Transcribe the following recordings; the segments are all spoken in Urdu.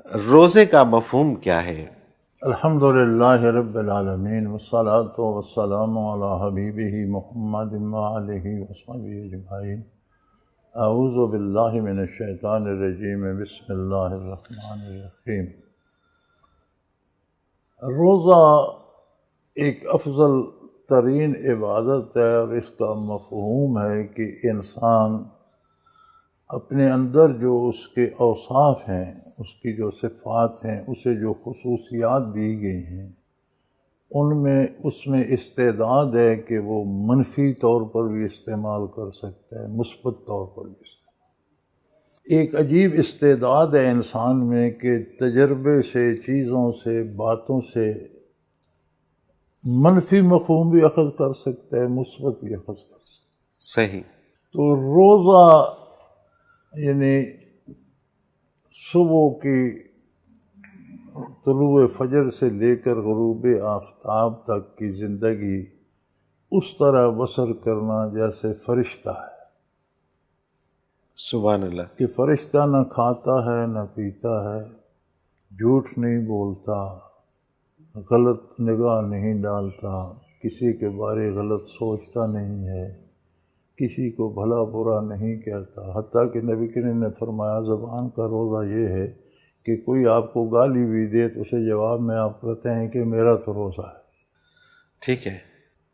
روزے کا مفہوم کیا ہے؟ الحمدللہ رب العالمین والصلاة والسلام علی حبیبہ محمد وآلہ وصحبہ اجمعین۔ اعوذ باللہ من الشیطان الرجیم، بسم اللہ الرحمن الرحیم۔ روزہ ایک افضل ترین عبادت ہے، اور اس کا مفہوم ہے کہ انسان اپنے اندر جو اس کے اوصاف ہیں، اس کی جو صفات ہیں، اسے جو خصوصیات دی گئی ہیں، اس میں استعداد ہے کہ وہ منفی طور پر بھی استعمال کر سکتا ہے، مثبت طور پر بھی استعمال۔ ایک عجیب استعداد ہے انسان میں کہ تجربے سے، چیزوں سے، باتوں سے منفی مفہوم بھی اخذ کر سکتا ہے، مثبت بھی اخذ کر سکتا ہے۔ صحیح۔ تو روزہ یعنی صبح کی طلوع فجر سے لے کر غروب آفتاب تک کی زندگی اس طرح بسر کرنا جیسے فرشتہ ہے۔ سبحان اللہ۔ کہ فرشتہ نہ کھاتا ہے نہ پیتا ہے، جھوٹ نہیں بولتا، غلط نگاہ نہیں ڈالتا، کسی کے بارے غلط سوچتا نہیں ہے، کسی کو بھلا برا نہیں کہتا۔ حتیٰ کہ نبی کریم نے فرمایا زبان کا روزہ یہ ہے کہ کوئی آپ کو گالی بھی دے تو اسے جواب میں آپ کہتے ہیں کہ میرا تو روزہ ہے۔ ٹھیک ہے،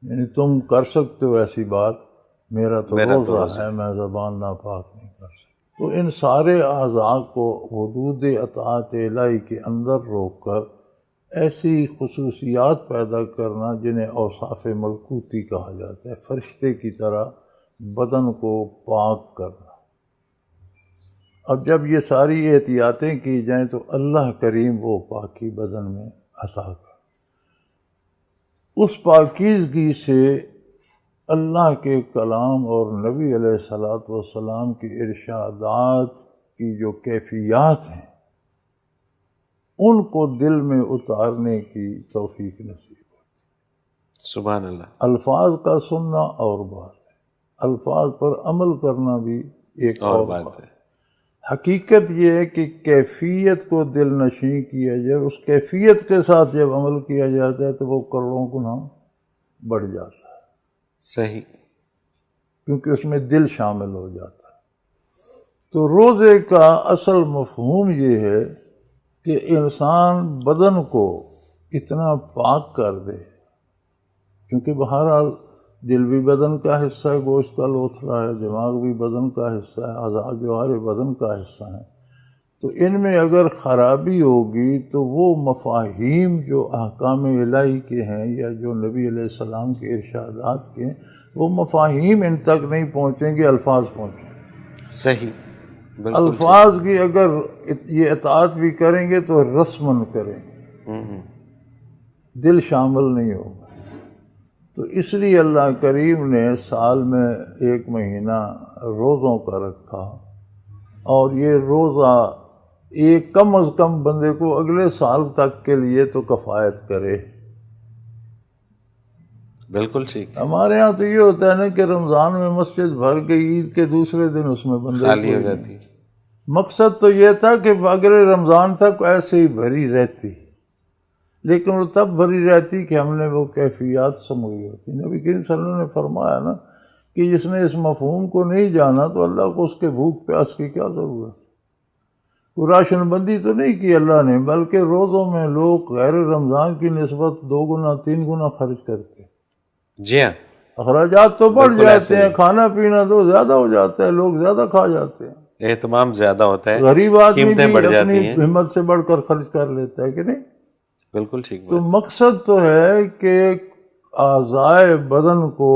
یعنی تم کر سکتے ہو ایسی بات، میرا تو روزہ ہے، میں زبان ناپاک نہیں کر سکتا۔ تو ان سارے اعضاء کو حدود اطاعت الہی کے اندر روک کر ایسی خصوصیات پیدا کرنا جنہیں اوصاف ملکوتی کہا جاتا ہے، فرشتے کی طرح بدن کو پاک کرنا۔ اب جب یہ ساری احتیاطیں کی جائیں تو اللہ کریم وہ پاکی بدن میں عطا کر۔ اس پاکیزگی سے اللہ کے کلام اور نبی علیہ الصلوۃ والسلام کی ارشادات کی جو کیفیات ہیں ان کو دل میں اتارنے کی توفیق نصیب ہوتی۔ سبحان اللہ۔ الفاظ کا سننا اور بات ہے، الفاظ پر عمل کرنا بھی ایک اور بات ہے۔ حقیقت یہ ہے کہ کیفیت کو دل نشیں کیا جائے، اس کیفیت کے ساتھ جب عمل کیا جاتا ہے تو وہ کروڑوں گنا بڑھ جاتا ہے۔ صحیح۔ کیونکہ اس میں دل شامل ہو جاتا ہے۔ تو روزے کا اصل مفہوم یہ ہے کہ انسان بدن کو اتنا پاک کر دے، کیونکہ بہرحال دل بھی بدن کا حصہ ہے، گوشت کا لوتھڑا ہے، دماغ بھی بدن کا حصہ ہے، اعضاء جوارح بدن کا حصہ ہیں۔ تو ان میں اگر خرابی ہوگی تو وہ مفاہیم جو احکام الہی کے ہیں یا جو نبی علیہ السلام کے ارشادات کے ہیں، وہ مفاہیم ان تک نہیں پہنچیں گے، الفاظ پہنچیں گے۔ صحیح، بالکل۔ الفاظ کی اگر یہ اطاعت بھی کریں گے تو رسماً کریں گے، دل شامل نہیں ہوگا۔ تو اس لیے اللہ کریم نے سال میں ایک مہینہ روزوں کا رکھا، اور یہ روزہ ایک کم از کم بندے کو اگلے سال تک کے لیے تو کفایت کرے۔ بالکل ٹھیک۔ ہمارے ہاں تو یہ ہوتا ہے نا کہ رمضان میں مسجد بھر گئی، عید کے دوسرے دن اس میں بندے خالی ہو جاتی۔ مقصد تو یہ تھا کہ اگلے رمضان تک ایسے ہی بھری رہتی، لیکن وہ تب بھری رہتی کہ ہم نے وہ کیفیات سمجھی ہوتی۔ نبی کریم صلی اللہ علیہ وسلم نے فرمایا نا کہ جس نے اس مفہوم کو نہیں جانا تو اللہ کو اس کے بھوک پیاس کی کیا ضرورت ہے۔ کوئی راشن بندی تو نہیں کی اللہ نے، بلکہ روزوں میں لوگ غیر رمضان کی نسبت 2 گنا 3 گنا خرچ کرتے۔ جی ہاں، اخراجات تو بڑھ جاتے ہیں، کھانا پینا تو زیادہ ہو جاتا ہے، لوگ زیادہ کھا جاتے ہیں، اہتمام زیادہ ہوتا ہے، غریب آدمی بھی بڑھ اپنی جاتی ہیں۔ ہمت سے بڑھ کر خرچ کر لیتا ہے کہ نہیں۔ بالکل ٹھیک تو بات۔ مقصد تو ہے کہ اعضائے بدن کو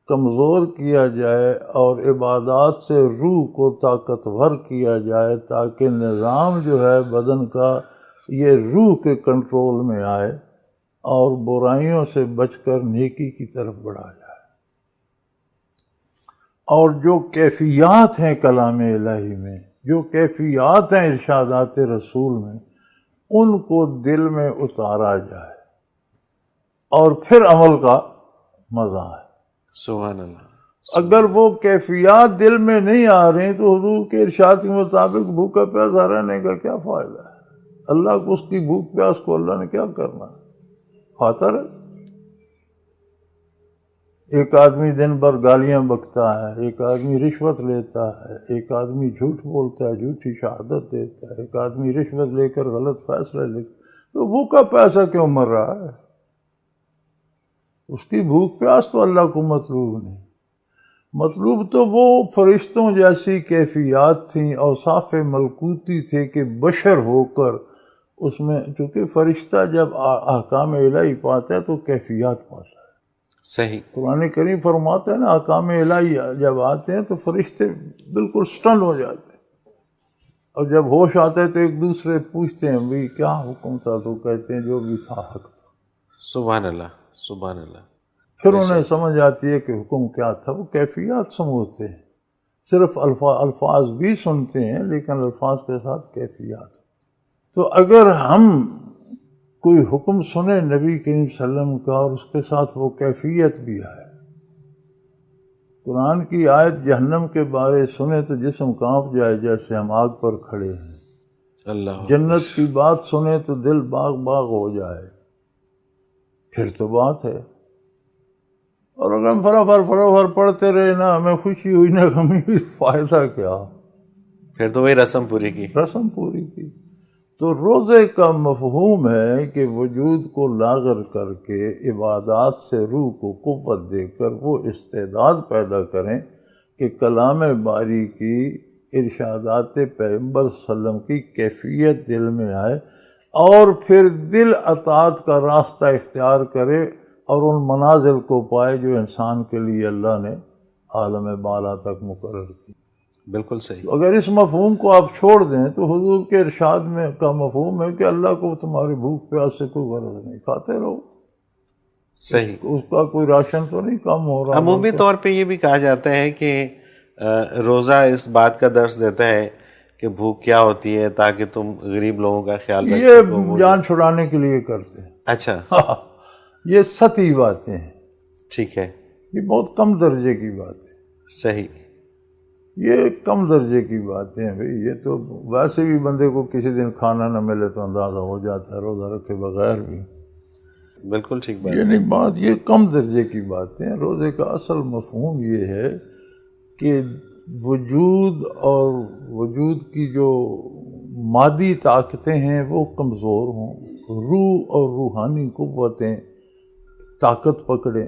کمزور کیا جائے اور عبادات سے روح کو طاقتور کیا جائے، تاکہ نظام جو ہے بدن کا یہ روح کے کنٹرول میں آئے اور برائیوں سے بچ کر نیکی کی طرف بڑھا جائے۔ اور جو کیفیات ہیں کلام الہی میں، جو کیفیات ہیں ارشادات رسول میں، ان کو دل میں اتارا جائے، اور پھر عمل کا مزہ ہے۔ سبحان اللہ۔ اگر وہ کیفیات دل میں نہیں آ رہی تو حضور کے ارشاد کے مطابق بھوکا پیاسا رہنے کا کیا فائدہ ہے؟ اللہ کو اس کی بھوک پیاس کو اللہ نے کیا کرنا ہے؟ خاطر ایک آدمی دن بھر گالیاں بکتا ہے، ایک آدمی رشوت لیتا ہے، ایک آدمی جھوٹ بولتا ہے، جھوٹی شہادت دیتا ہے، ایک آدمی رشوت لے کر غلط فیصلے لیتا ہے، تو بھوکا پیاسا کیوں مر رہا ہے؟ اس کی بھوک پیاس تو اللہ کو مطلوب نہیں، مطلوب تو وہ فرشتوں جیسی کیفیات تھیں، اوصاف ملکوتی تھے کہ بشر ہو کر اس میں، چونکہ فرشتہ جب احکام الہی پاتا ہے تو کیفیات پاتا ہے۔ صحیح، قرآن کریم فرماتا ہے نا، احکام الہی جب آتے ہیں تو فرشتے بالکل سٹن ہو جاتے ہیں، اور جب ہوش آتا ہے تو ایک دوسرے پوچھتے ہیں بھئی کیا حکم تھا؟ تو کہتے ہیں جو بھی تھا حق تھا۔ سبحان اللہ، سبحان اللہ۔ پھر انہیں سمجھ آتی ہے کہ حکم کیا تھا، وہ کیفیات سمجھتے ہیں، صرف الفاظ بھی سنتے ہیں لیکن الفاظ کے ساتھ کیفیات۔ تو اگر ہم کوئی حکم سنے نبی کریم صلی اللہ علیہ وسلم کا اور اس کے ساتھ وہ کیفیت بھی آئے، قرآن کی آیت جہنم کے بارے سنے تو جسم کانپ جائے جیسے ہم آگ پر کھڑے ہیں، اللہ، جنت کی بات سنے تو دل باغ باغ ہو جائے، پھر تو بات ہے۔ اور اگر ہم فرافر پڑھتے رہے، نہ ہمیں خوشی ہوئی نہ غمی ہوئی، فائدہ کیا؟ پھر تو وہی رسم پوری کی۔ رسم پوری کی۔ تو روزے کا مفہوم ہے کہ وجود کو لاغر کر کے عبادات سے روح کو قوت دے کر وہ استعداد پیدا کریں کہ کلام باری کی، ارشادات پیغمبر صلی اللہ علیہ وسلم کی کیفیت دل میں آئے، اور پھر دل اطاعت کا راستہ اختیار کرے اور ان منازل کو پائے جو انسان کے لیے اللہ نے عالم بالا تک مقرر کی۔ بالکل صحیح، اگر اس مفہوم کو آپ چھوڑ دیں تو حضور کے ارشاد میں کا مفہوم ہے کہ اللہ کو تمہاری بھوک پیاس سے کوئی غرض نہیں، کھاتے رہو، صحیح۔ اس کا کوئی راشن تو نہیں کم ہو رہا۔ عمومی طور پہ یہ بھی کہا جاتا ہے کہ روزہ اس بات کا درس دیتا ہے کہ بھوک کیا ہوتی ہے تاکہ تم غریب لوگوں کا خیال رکھ سکو۔ یہ جان چھڑانے کے لیے کرتے ہیں، اچھا، یہ سطحی باتیں ہیں، ٹھیک ہے، یہ بہت کم درجے کی بات ہے، صحیح، یہ کم درجے کی باتیں ہیں بھئی۔ یہ تو ویسے بھی بندے کو کسی دن کھانا نہ ملے تو اندازہ ہو جاتا ہے روزہ رکھے بغیر بھی، بالکل ٹھیک بات۔ یہ نہیں بات، یہ کم درجے کی باتیں ہیں۔ روزے کا اصل مفہوم یہ ہے کہ وجود اور وجود کی جو مادی طاقتیں ہیں وہ کمزور ہوں، روح اور روحانی قوتیں طاقت پکڑیں،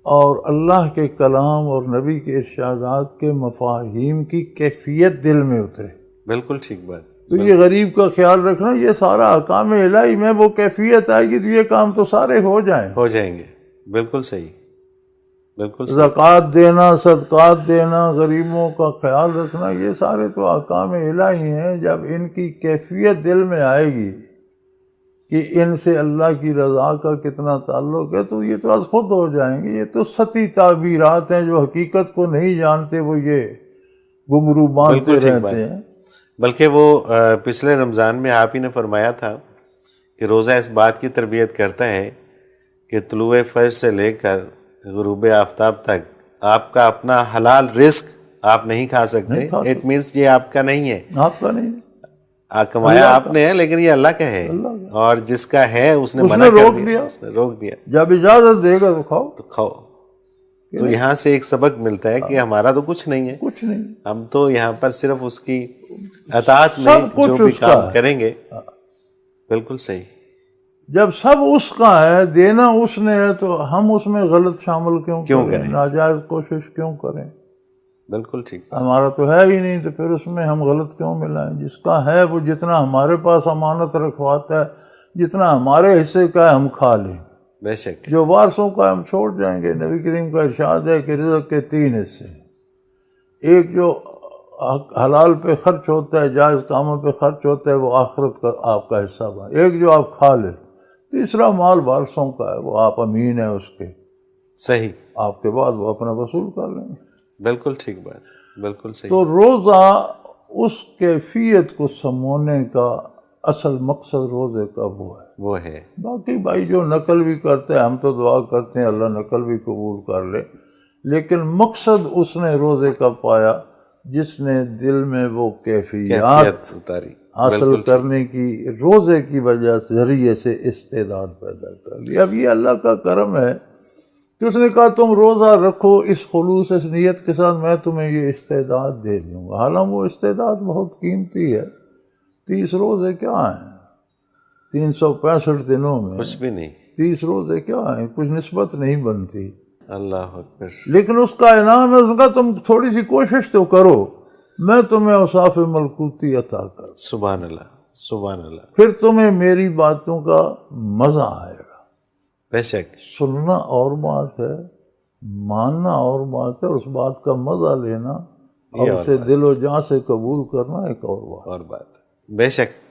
اور اللہ کے کلام اور نبی کے ارشادات کے مفاہیم کی کیفیت دل میں اترے۔ بالکل ٹھیک بات، تو یہ غریب کا خیال رکھنا، یہ سارا احکام الہی میں وہ کیفیت آئے گی تو یہ کام تو سارے ہو جائیں گے، بالکل صحیح، بالکل صحیح، زکوٰۃ دینا، صدقات دینا، غریبوں کا خیال رکھنا، یہ سارے تو احکام الہی ہیں۔ جب ان کی کیفیت دل میں آئے گی کہ ان سے اللہ کی رضا کا کتنا تعلق ہے تو یہ تو از خود ہو جائیں گے۔ یہ تو سطحی تعبیرات ہیں، جو حقیقت کو نہیں جانتے وہ یہ گمرو باندھتے رہتے ہیں۔ بلکہ وہ پچھلے رمضان میں آپ ہی نے فرمایا تھا کہ روزہ اس بات کی تربیت کرتا ہے کہ طلوع فجر سے لے کر غروب آفتاب تک آپ کا اپنا حلال رزق آپ نہیں کھا سکتے۔ اٹ مینس یہ آپ کا نہیں ہے، آپ کا نہیں، کمایا آپ نے ہے لیکن یہ اللہ کا ہے، اور جس کا ہے اس نے منع کر دیا، اس نے روک دیا۔ جب اجازت دے گا تو کھاؤ۔ تو یہاں سے ایک سبق ملتا ہے کہ ہمارا تو کچھ نہیں ہے، کچھ نہیں، ہم تو یہاں پر صرف اس کی اطاعت میں جو بھی کام کریں گے۔ بالکل صحیح، جب سب اس کا ہے، دینا اس نے ہے، تو ہم اس میں غلط شامل کیوں کریں، ناجائز کوشش کیوں کریں؟ بالکل ٹھیک، ہمارا تو ہے ہی نہیں تو پھر اس میں ہم غلط کیوں ملائیں؟ جس کا ہے وہ جتنا ہمارے پاس امانت رکھواتا ہے، جتنا ہمارے حصے کا ہے ہم کھا لیں، بے شک، جو وارثوں کا ہم چھوڑ جائیں گے۔ نبی کریم کا ارشاد ہے کہ رزق کے 3 حصے ہیں، ایک جو حلال پہ خرچ ہوتا ہے، جائز کاموں پہ خرچ ہوتا ہے، وہ آخرت کا آپ کا حصہ بن، ایک جو آپ کھا لیں، تیسرا مال وارثوں کا ہے، وہ آپ امین ہیں اس کے، صحیح، آپ کے بعد وہ اپنا وصول کر لیں گے۔ بالکل ٹھیک بات، بالکل صحیح۔ تو روزہ اس کیفیت کو سمونے کا اصل مقصد روزے کا وہ ہے۔ باقی بھائی جو نقل بھی کرتے ہیں، ہم تو دعا کرتے ہیں اللہ نقل بھی قبول کر لے، لیکن مقصد اس نے روزے کا پایا جس نے دل میں وہ کیفیات اتاری حاصل کرنے کی روزے کی وجہ سے ذریعے سے استعداد پیدا کر لی. اب یہ اللہ کا کرم ہے کہ اس نے کہا تم روزہ رکھو اس خلوص اس نیت کے ساتھ، میں تمہیں یہ استعداد دے دوں گا. حالانکہ وہ استعداد بہت قیمتی ہے. 30 روزے کیا ہیں 365 دنوں میں؟ کچھ بھی نہیں. 30 روزے کیا ہیں؟ کچھ نسبت نہیں بنتی. اللہ اکبر. لیکن اس کا انعام ہے، اس نے کہا تم تھوڑی سی کوشش تو کرو، میں تمہیں اوصاف ملکوتی عطا کر. سبحان اللہ سبحان اللہ. پھر تمہیں میری باتوں کا مزہ آئے گا. بے شک سننا اور بات ہے، ماننا اور بات ہے، اور اس بات کا مزہ لینا اور اسے دل و جان سے قبول کرنا ایک اور بات. بے شک.